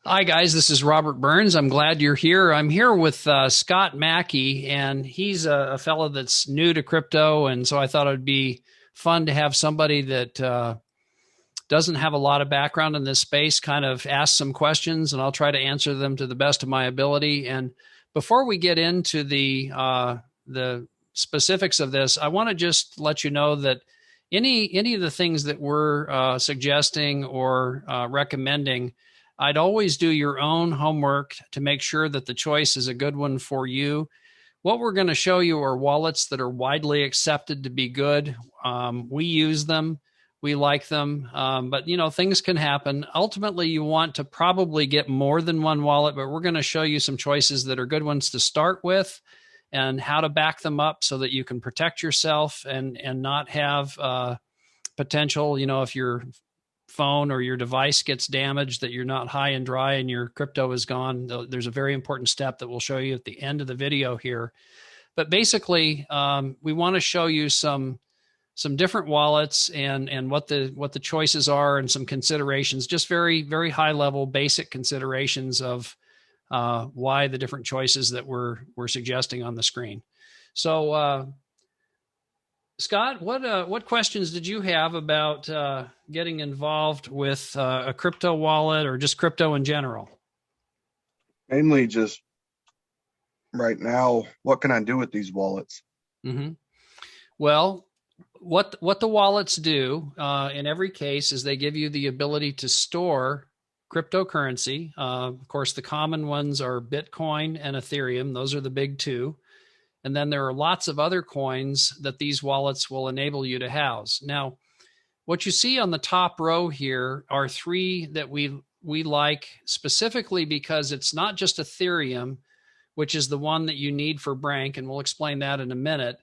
Hi, guys. This is Robert Burns. I'm glad you're here. I'm here with Scott Mackey, and he's a fellow that's new to crypto. And so I thought it'd be fun to have somebody that doesn't have a lot of background in this space kind of ask some questions, and I'll try to answer them to the best of my ability. And before we get into the specifics of this, I want to just let you know that any of the things that we're suggesting or recommending, I'd always do your own homework to make sure that the choice is a good one for you. What we're going to show you are wallets that are widely accepted to be good. We use them. We like them. But, things can happen. Ultimately, you want to probably get more than one wallet, but we're going to show you some choices that are good ones to start with and how to back them up so that you can protect yourself and not have potential, if your phone or your device gets damaged, that you're not high and dry and your crypto is gone. There's a very important step that we'll show you at the end of the video here. But basically, we want to show you some different wallets and what the choices are and some considerations, just very, very high level, basic considerations of why the different choices that we're suggesting on the screen. So, Scott, what questions did you have about getting involved with a crypto wallet or just crypto in general? Mainly just right now, what can I do with these wallets? Mm-hmm. Well, what the wallets do in every case is they give you the ability to store cryptocurrency. Of course, the common ones are Bitcoin and Ethereum. Those are the big two. And then there are lots of other coins that these wallets will enable you to house. Now, what you see on the top row here are three that we like specifically because it's not just Ethereum, which is the one that you need for Brank, and we'll explain that in a minute.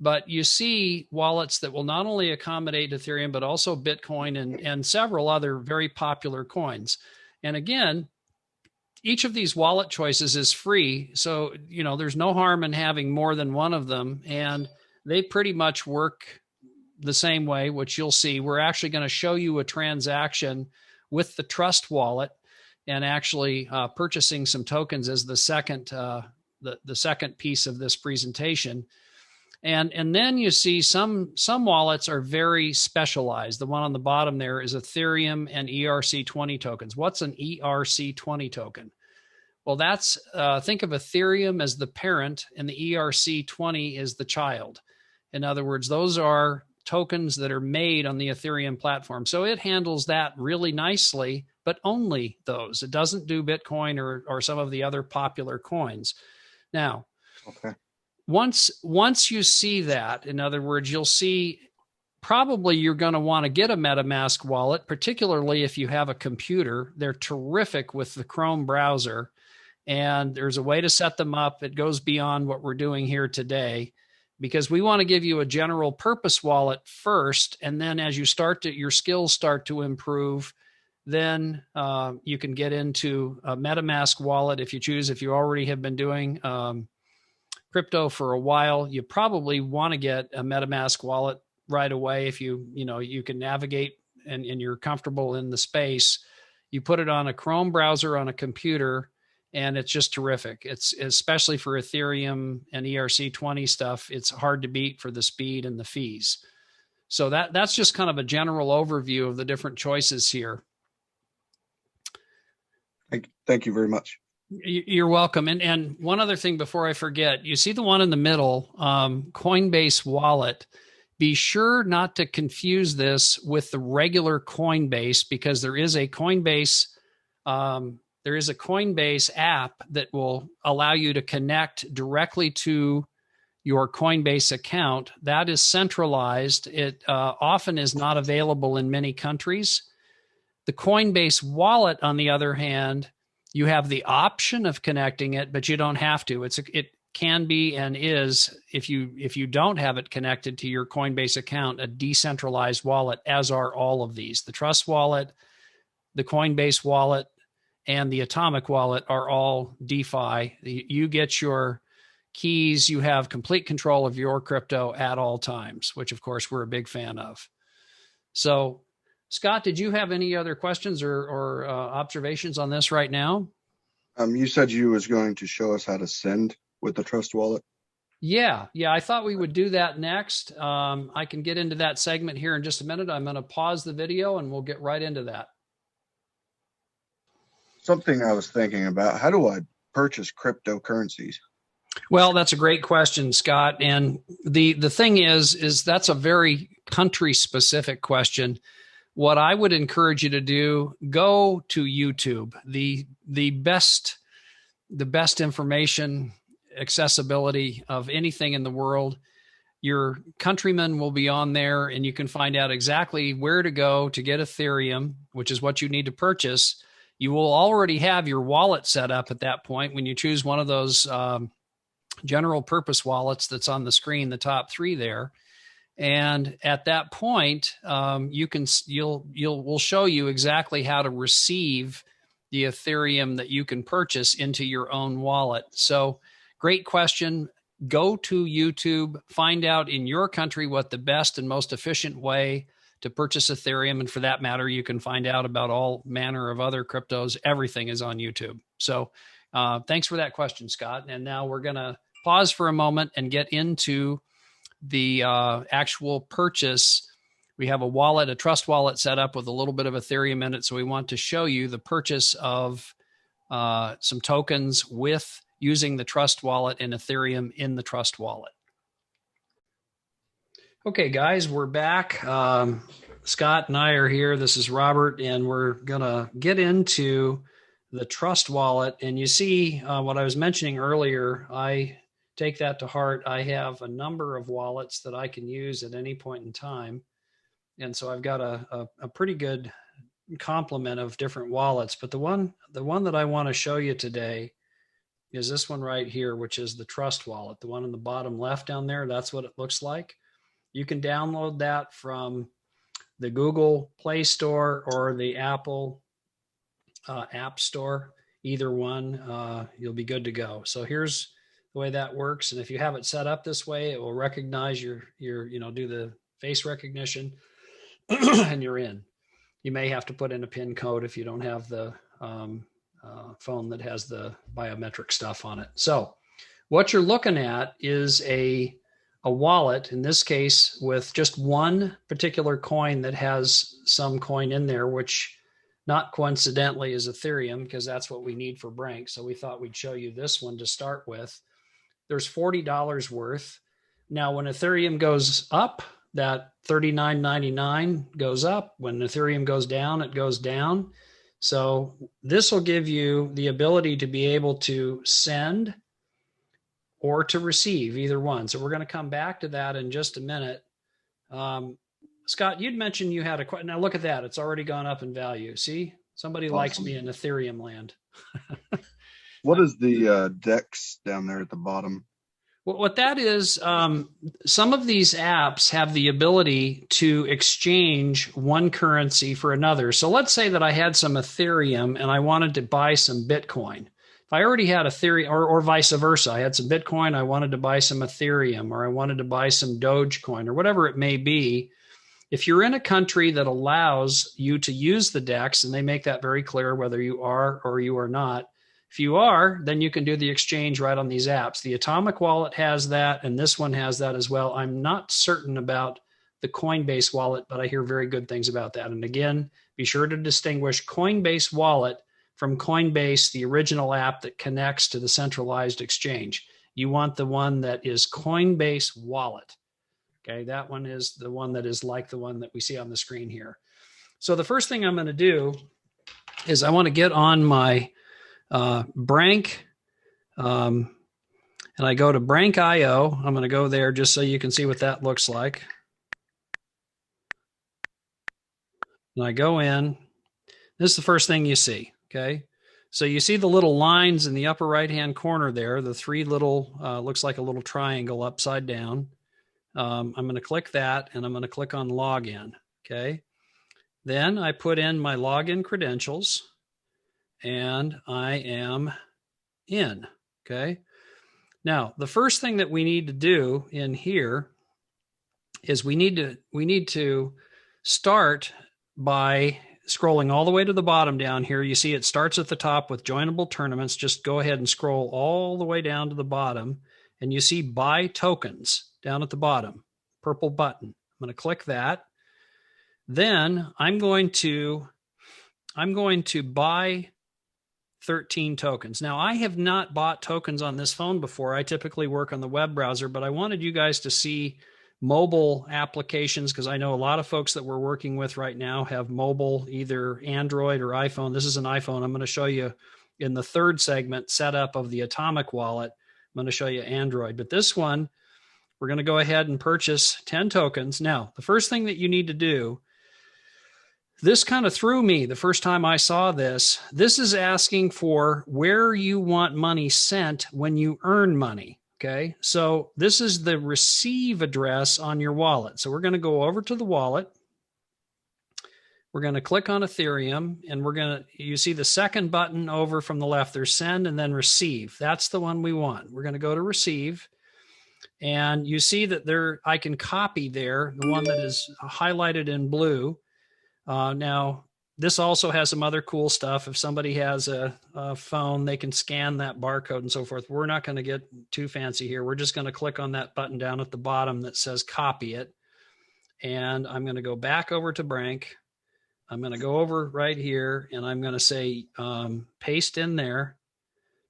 But you see wallets that will not only accommodate Ethereum, but also Bitcoin and several other very popular coins. And again, each of these wallet choices is free. So, there's no harm in having more than one of them. And they pretty much work the same way, which you'll see. We're actually going to show you a transaction with the Trust wallet and actually purchasing some tokens as the second piece of this presentation. And then you see some wallets are very specialized. The one on the bottom there is Ethereum and ERC20 tokens. What's an ERC20 token? Well, that's think of Ethereum as the parent and the ERC20 is the child. In other words, those are tokens that are made on the Ethereum platform. So it handles that really nicely, but only those. It doesn't do Bitcoin or some of the other popular coins. Now, Okay. Once you see that, in other words, you'll see probably you're going to want to get a MetaMask wallet, particularly if you have a computer. They're terrific with the Chrome browser, and there's a way to set them up. It goes beyond what we're doing here today because we want to give you a general purpose wallet first, and then as your skills start to improve, then you can get into a MetaMask wallet if you choose. If you already have been doing crypto for a while, you probably want to get a MetaMask wallet right away. If you can navigate and you're comfortable in the space, you put it on a Chrome browser on a computer, and it's just terrific. It's especially for Ethereum and ERC20 stuff. It's hard to beat for the speed and the fees. So that's just kind of a general overview of the different choices here. Thank you very much. You're welcome. And one other thing before I forget, you see the one in the middle, Coinbase wallet. Be sure not to confuse this with the regular Coinbase because there is a Coinbase app that will allow you to connect directly to your Coinbase account. That is centralized. It often is not available in many countries. The Coinbase wallet, on the other hand, you have the option of connecting it, but you don't have to. It can be and is, if you don't have it connected to your Coinbase account, a decentralized wallet, as are all of these. The Trust wallet, the Coinbase wallet, and the Atomic wallet are all DeFi. You get your keys. You have complete control of your crypto at all times, which of course we're a big fan of. So Scott, did you have any other questions or observations on this right now? You said you was going to show us how to send with the Trust Wallet. Yeah, I thought we would do that next. I can get into that segment here in just a minute. I'm going to pause the video and we'll get right into that. Something I was thinking about, how do I purchase cryptocurrencies? Well, that's a great question, Scott. And the thing is that's a very country specific question. What I would encourage you to do, go to YouTube. The best information accessibility of anything in the world. Your countrymen will be on there and you can find out exactly where to go to get Ethereum, which is what you need to purchase. You will already have your wallet set up at that point when you choose one of those general purpose wallets that's on the screen, the top three there. And at that point, we'll show you exactly how to receive the Ethereum that you can purchase into your own wallet. So great question. Go to YouTube, find out in your country what the best and most efficient way to purchase Ethereum. And for that matter, you can find out about all manner of other cryptos. Everything is on YouTube. So thanks for that question, Scott. And now we're going to pause for a moment and get into the actual purchase. We have a wallet, a trust wallet set up with a little bit of Ethereum in it. So we want to show you the purchase of some tokens with using the trust wallet and Ethereum in the trust wallet. Okay, guys, we're back. Scott and I are here. This is Robert, and we're going to get into the trust wallet. And you see what I was mentioning earlier, I take that to heart. I have a number of wallets that I can use at any point in time. And so I've got a pretty good complement of different wallets. But the one that I want to show you today is this one right here, which is the trust wallet, the one in the bottom left down there. That's what it looks like. You can download that from the Google Play Store or the Apple App Store. Either one, you'll be good to go. So here's the way that works. And if you have it set up this way, it will recognize your do the face recognition and you're in. You may have to put in a PIN code if you don't have the phone that has the biometric stuff on it. So what you're looking at is a wallet, in this case, with just one particular coin that has some coin in there, which not coincidentally is Ethereum, because that's what we need for Brank. So we thought we'd show you this one to start with. There's $40 worth. Now, when Ethereum goes up, that $39.99 goes up. When Ethereum goes down, it goes down. So this will give you the ability to be able to send or to receive, either one. So we're going to come back to that in just a minute. Scott, you'd mentioned you had a question. Now look at that. It's already gone up in value. See, somebody awesome. Likes me in Ethereum land. What is the DEX down there at the bottom? What that is, some of these apps have the ability to exchange one currency for another. So let's say that I had some Ethereum and I wanted to buy some Bitcoin. If I already had Ethereum, or vice versa, I had some Bitcoin, I wanted to buy some Ethereum, or I wanted to buy some Dogecoin, or whatever it may be. If you're in a country that allows you to use the DEX, and they make that very clear whether you are or you are not, if you are, then you can do the exchange right on these apps. The Atomic wallet has that, and this one has that as well. I'm not certain about the Coinbase wallet, but I hear very good things about that. And again, be sure to distinguish Coinbase wallet from Coinbase, the original app that connects to the centralized exchange. You want the one that is Coinbase wallet. Okay, that one is the one that is like the one that we see on the screen here. So the first thing I'm going to do is I want to get on my Brank, and I go to Brank.io. I'm going to go there just so you can see what that looks like. And I go in. This is the first thing you see. Okay. So you see the little lines in the upper right-hand corner there, the three little, looks like a little triangle upside down. I'm going to click that and I'm going to click on login. Okay. Then I put in my login credentials and I am in. Okay. Now, the first thing that we need to do in here is we need to start by scrolling all the way to the bottom down here. You see it starts at the top with joinable tournaments. Just go ahead and scroll all the way down to the bottom, and you see buy tokens down at the bottom, purple button. I'm going to click that. Then I'm going to buy 13 tokens. Now, I have not bought tokens on this phone before. I typically work on the web browser, but I wanted you guys to see mobile applications because I know a lot of folks that we're working with right now have mobile, either Android or iPhone. This is an iPhone. I'm going to show you in the third segment setup of the Atomic Wallet. I'm going to show you Android, but this one, we're going to go ahead and purchase 10 tokens. Now, the first thing that you need to do, this kind of threw me the first time I saw this. This is asking for where you want money sent when you earn money. Okay, so this is the receive address on your wallet. So we're going to go over to the wallet. We're going to click on Ethereum, and you see the second button over from the left. There's send and then receive. That's the one we want. We're going to go to receive, and you see that I can copy there, the one that is highlighted in blue. Now, this also has some other cool stuff. If somebody has a phone, they can scan that barcode and so forth. We're not going to get too fancy here. We're just going to click on that button down at the bottom that says copy it. And I'm going to go back over to Brank. I'm going to go over right here, and I'm going to say paste in there,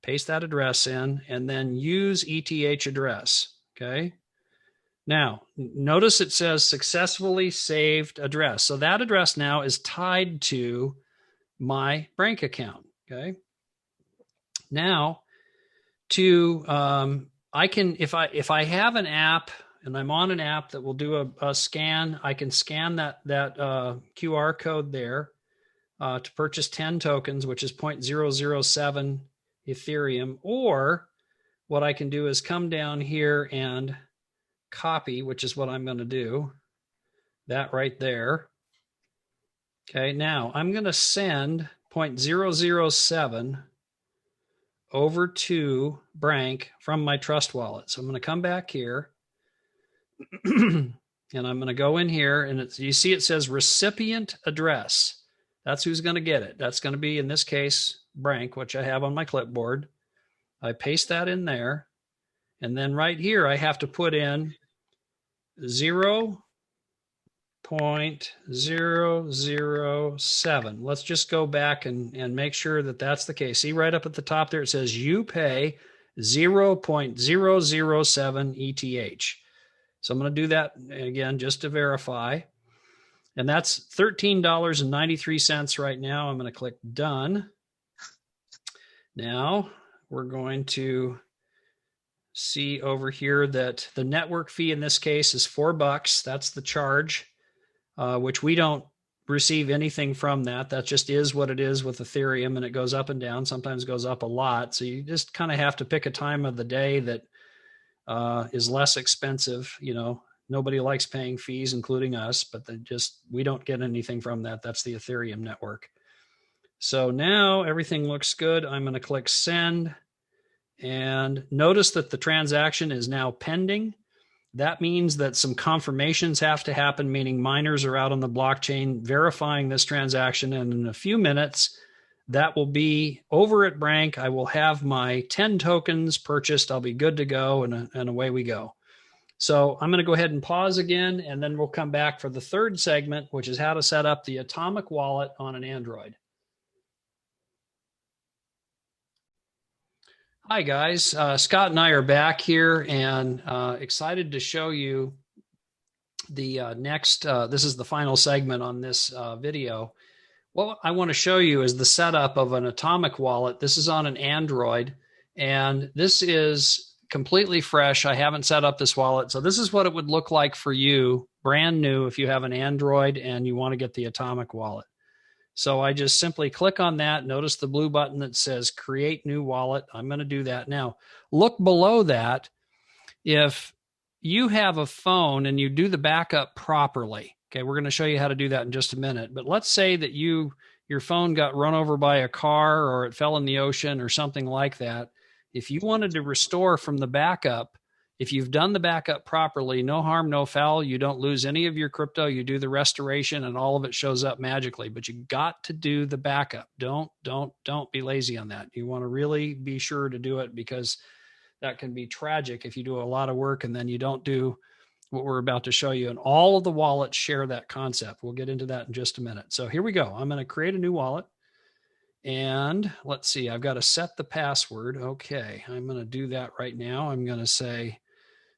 paste that address in, and then use ETH address. Okay. Now, notice it says successfully saved address. So that address now is tied to my Brank account. Okay. Now, I can, if I have an app and I'm on an app that will do a scan, I can scan that QR code there to purchase 10 tokens, which is 0.007 Ethereum. Or what I can do is come down here and copy, which is what I'm going to do, that right there. Okay, now I'm going to send 0.007 over to Brank from my Trust wallet. So I'm going to come back here and I'm going to go in here, and you see it says recipient address. That's who's going to get it. That's going to be, in this case, Brank, which I have on my clipboard. I paste that in there. And then right here, I have to put in 0.007. Let's just go back and make sure that that's the case. See right up at the top there, it says you pay 0.007 ETH. So I'm going to do that again just to verify. And that's $13.93 right now. I'm going to click done. Now we're going to see over here that the network fee in this case is $4. That's the charge, which we don't receive anything from that. That just is what it is with Ethereum, and it goes up and down. Sometimes goes up a lot. So you just kind of have to pick a time of the day that is less expensive. You know, nobody likes paying fees, including us, but we don't get anything from that. That's the Ethereum network. So now everything looks good. I'm going to click send. And notice that the transaction is now pending. That means that some confirmations have to happen, meaning miners are out on the blockchain verifying this transaction. And in a few minutes, that will be over at Brank. I will have my 10 tokens purchased. I'll be good to go, and away we go. So I'm going to go ahead and pause again, and then we'll come back for the third segment, which is how to set up the Atomic Wallet on an Android. Hi guys, Scott and I are back here, and excited to show you the next, this is the final segment on this video. What I want to show you is the setup of an Atomic Wallet. This is on an Android, and this is completely fresh. I haven't set up this wallet. So this is what it would look like for you, brand new, if you have an Android and you want to get the Atomic Wallet. So I just simply click on that. Notice the blue button that says create new wallet. I'm going to do that now. Look below that. If you have a phone and you do the backup properly, okay, we're going to show you how to do that in just a minute. But let's say that your phone got run over by a car, or it fell in the ocean or something like that. If you wanted to restore from the backup, If you've done the backup properly, no harm, no foul. You don't lose any of your crypto. You do the restoration and all of it shows up magically, but you got to do the backup. Don't be lazy on that. You want to really be sure to do it, because that can be tragic if you do a lot of work and then you don't do what we're about to show you. And all of the wallets share that concept. We'll get into that in just a minute. So here we go. I'm going to create a new wallet. And let's see, I've got to set the password. Okay, I'm going to do that right now. I'm going to say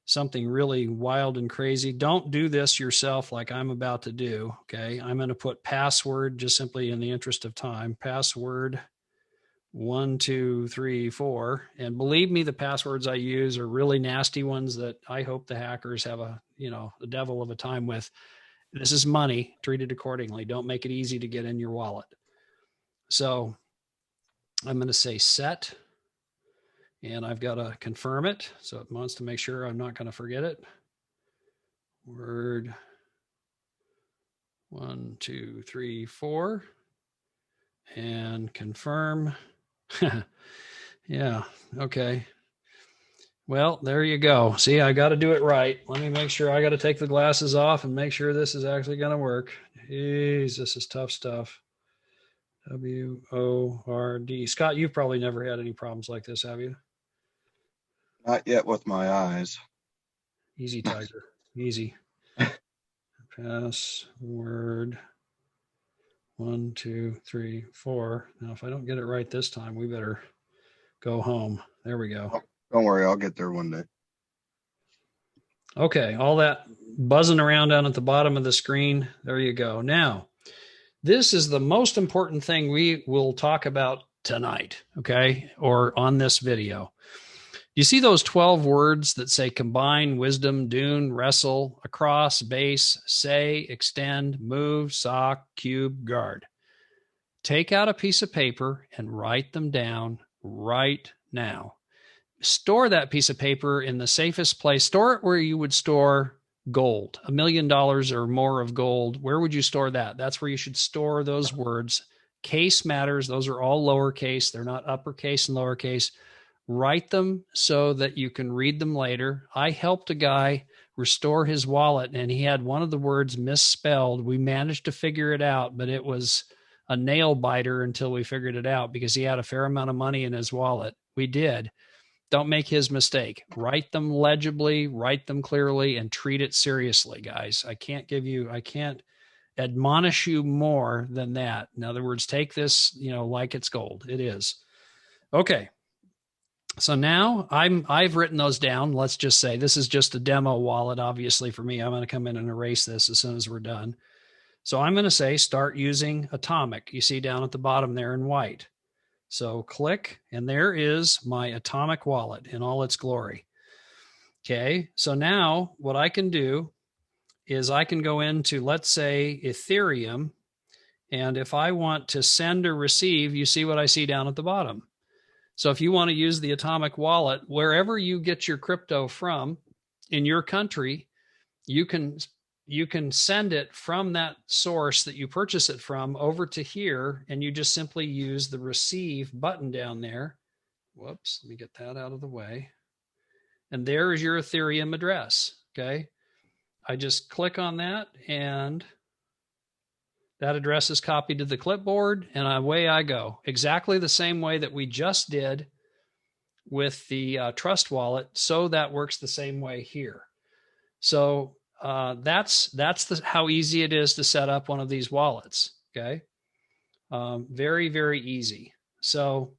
something really wild and crazy. Don't do this yourself like I'm about to do. Okay, I'm going to put password, just simply in the interest of time, password 123 4. And believe me, the passwords I use are really nasty ones that I hope the hackers have the devil of a time with. This is money, treat it accordingly. Don't make it easy to get in your wallet. So I'm going to say set, and I've got to confirm it. So it wants to make sure I'm not going to forget it. Word 123 4, and confirm. Yeah. Okay. Well, there you go. See, I got to do it right. Let me make sure. I got to take the glasses off and make sure this is actually going to work. Jeez, this is tough stuff. WORD. Scott, you've probably never had any problems like this, have you? Not yet with my eyes. Easy, Tiger. Easy. Password 123 4. Now, if I don't get it right this time, we better go home. There we go. Don't worry, I'll get there one day. Okay, all that buzzing around down at the bottom of the screen. There you go. Now, this is the most important thing we will talk about tonight, okay, or on this video. You see those 12 words that say combine, wisdom, dune, wrestle, across, base, say, extend, move, sock, cube, guard. Take out a piece of paper and write them down right now. Store that piece of paper in the safest place. Store it where you would store gold, $1 million or more of gold. Where would you store that? That's where you should store those words. Case matters. Those are all lowercase. They're not uppercase and lowercase. Write them so that you can read them later. I helped a guy restore his wallet, and he had one of the words misspelled. We managed to figure it out, but it was a nail biter until we figured it out, because he had a fair amount of money in his wallet. We did. Don't make his mistake. Write them legibly, write them clearly, and treat it seriously, guys. I can't admonish you more than that. In other words, take this, like it's gold. It is. Okay. So now I've written those down. Let's just say this is just a demo wallet. Obviously for me, I'm going to come in and erase this as soon as we're done. So I'm going to say, start using Atomic. You see down at the bottom there in white. So click, and there is my Atomic wallet in all its glory. Okay, so now what I can do is I can go into, let's say, Ethereum, and if I want to send or receive, you see what I see down at the bottom. So if you want to use the Atomic wallet, wherever you get your crypto from in your country, you can send it from that source that you purchase it from over to here, and you just simply use the receive button down there. Whoops, let me get that out of the way. And there is your Ethereum address, okay? I just click on that, and that address is copied to the clipboard, and away I go. Exactly the same way that we just did with the Trust Wallet, so that works the same way here. So that's how easy it is to set up one of these wallets. Okay. Very, very easy. So,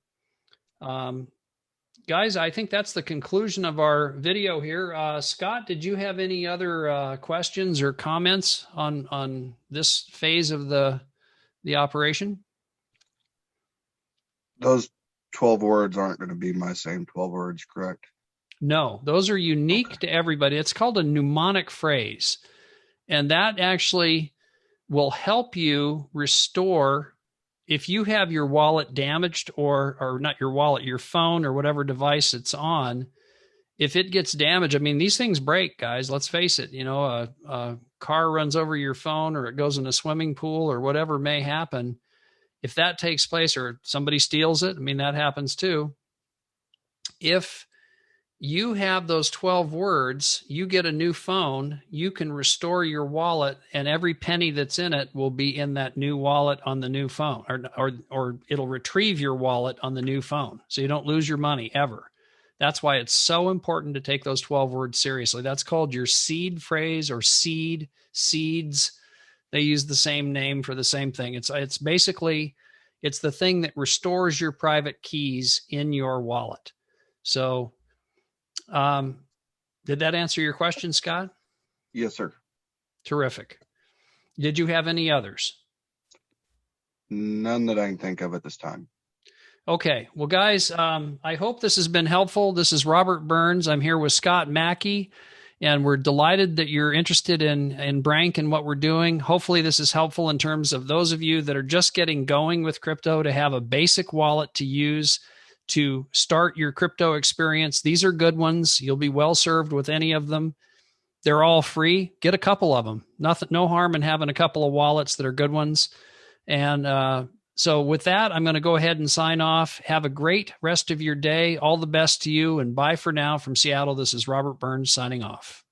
guys, I think that's the conclusion of our video here. Scott, did you have any other questions or comments on this phase of the operation? Those 12 words aren't going to be my same 12 words, correct? No, those are unique to everybody. It's called a mnemonic phrase. And that actually will help you restore, if you have your wallet damaged, or not your wallet, your phone or whatever device it's on, if it gets damaged, I mean, these things break, guys. Let's face it. A car runs over your phone, or it goes in a swimming pool, or whatever may happen. If that takes place, or somebody steals it, I mean, that happens too. If You have those 12 words, you get a new phone, you can restore your wallet, and every penny that's in it will be in that new wallet on the new phone, or it'll retrieve your wallet on the new phone. So you don't lose your money ever. That's why it's so important to take those 12 words seriously. That's called your seed phrase or seeds. They use the same name for the same thing. It's basically it's the thing that restores your private keys in your wallet. So um, did that answer your question, Scott? Yes, sir. Terrific. Did you have any others? None that I can think of at this time. Okay. Well, guys, I hope this has been helpful. This is Robert Burns. I'm here with Scott Mackey, and we're delighted that you're interested in Brank and what we're doing. Hopefully, this is helpful in terms of those of you that are just getting going with crypto to have a basic wallet to use to start your crypto experience. These are good ones. You'll be well served with any of them. They're all free. Get a couple of them. Nothing, no harm in having a couple of wallets that are good ones. And so with that, I'm going to go ahead and sign off. Have a great rest of your day. All the best to you, and bye for now from Seattle. This is Robert Burns signing off.